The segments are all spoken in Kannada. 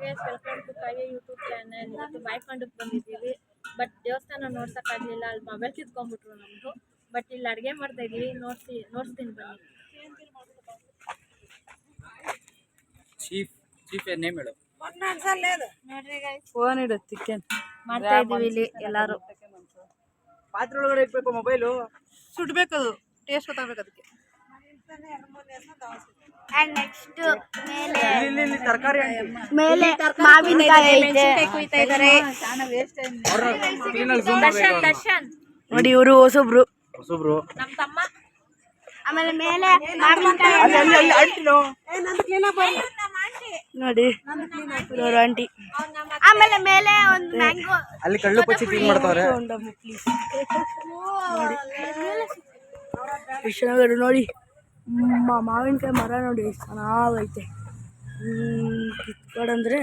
ಗೈಸ್, ವೆಲ್ಕಮ್ ಟು ಕಾಯ ಯೂಟ್ಯೂಬ್ ಚಾನಲ್. ಇವತ್ತು ಬಾಯ್ಕೊಂಡಕ್ಕೆ ಬಂದಿದ್ದೀವಿ. ಬಟ್ ದೇವಸ್ಥಾನ ನೋಡ್ಸೋಕ್ಕಾಗಲಿಲ್ಲ, ಅಲ್ಲಿ ಮೊಬೈಲ್ ಕಿತ್ಕೊಂಡ್ಬಿಟ್ರು ನಮ್ಮದು. ಬಟ್ ಇಲ್ಲಿ ಅಡುಗೆ ಮಾಡ್ತಾ ಇದ್ದೀವಿ, ನೋಡ್ಸ್ತೀನಿ ಬನ್ನಿ. ಚೀಫ್ ನೇಮ್ ಹೇಳು. ನೋಡ್ರಿ ಗೈಸ್, ಫೋನ್ ಇಡು ಚಿಕನ್ ಮಾಡ್ತಾ ಇದ್ದೀವಿ ಇಲ್ಲಿ ಎಲ್ಲರೂ. ಪಾತ್ರೆ ಒಳಗಡೆ ಇಟ್ಬೇಕು, ಮೊಬೈಲು ಸುಡ್ಬೇಕದು, ಟೇಸ್ಟ್ ಗೊತ್ತಾಗಬೇಕು ಅದಕ್ಕೆ. ನೆಕ್ಸ್ಟ್ ಇಲ್ಲಿ ತರಕಾರಿ ಮೇಲೆ ಮಾವಿನಕಾಯಿ ಐತೆ. ಕುಯ್ತಾ ಇದ್ದಾರೆ. ದರ್ಶನ್ ನೋಡಿ ಇವರು ಹೊಸಬ್ರು. ನಮ್ಮ ತಮ್ಮ. ಆಮೇಲೆ ಮೇಲೆ ಮಾವಿನಕಾಯಿ ನೋಡಿ ಇವರು ಆಂಟಿ. ಆಮೇಲೆ ಮೇಲೆ ಒಂದು ಮ್ಯಾಂಗೋ. ಅಲ್ಲಿ ಕಳ್ಳು ಪಚ್ಚಿ ಕ್ಲೀನ್ ಮಾಡ್ತಾವ್ರೆ. ನೋಡಿ ನೋಡಿ ಮಾವಿನಕಾಯಿ ಮರ ನೋಡಿ ಚೆನ್ನಾಗೈತೆ. ಕಿತ್ಕೊಡಂದ್ರೆ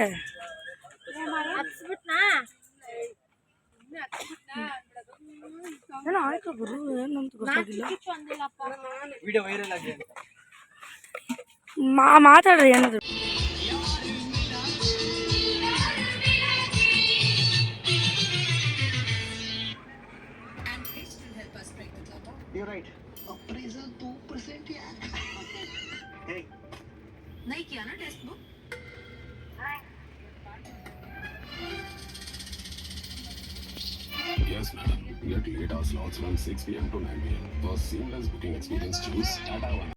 ಏನೋ ಆಯ್ತು ಗುರು, ಏನಂತ ಗೊತ್ತಾಗಿಲ್ಲ. ವಿಡಿಯೋ ವೈರಲ್ ಆಗಿದೆ. ಮಾತಾಡ್ರಿ ಏನಾದ್ರು. You're right. अप्रेजल 2% यार. Hey. नहीं किया ना test book? Yes, madam. We have to 8 hour slots from 6 p.m. to 9 p.m. For seamless booking experience, choose Tata One.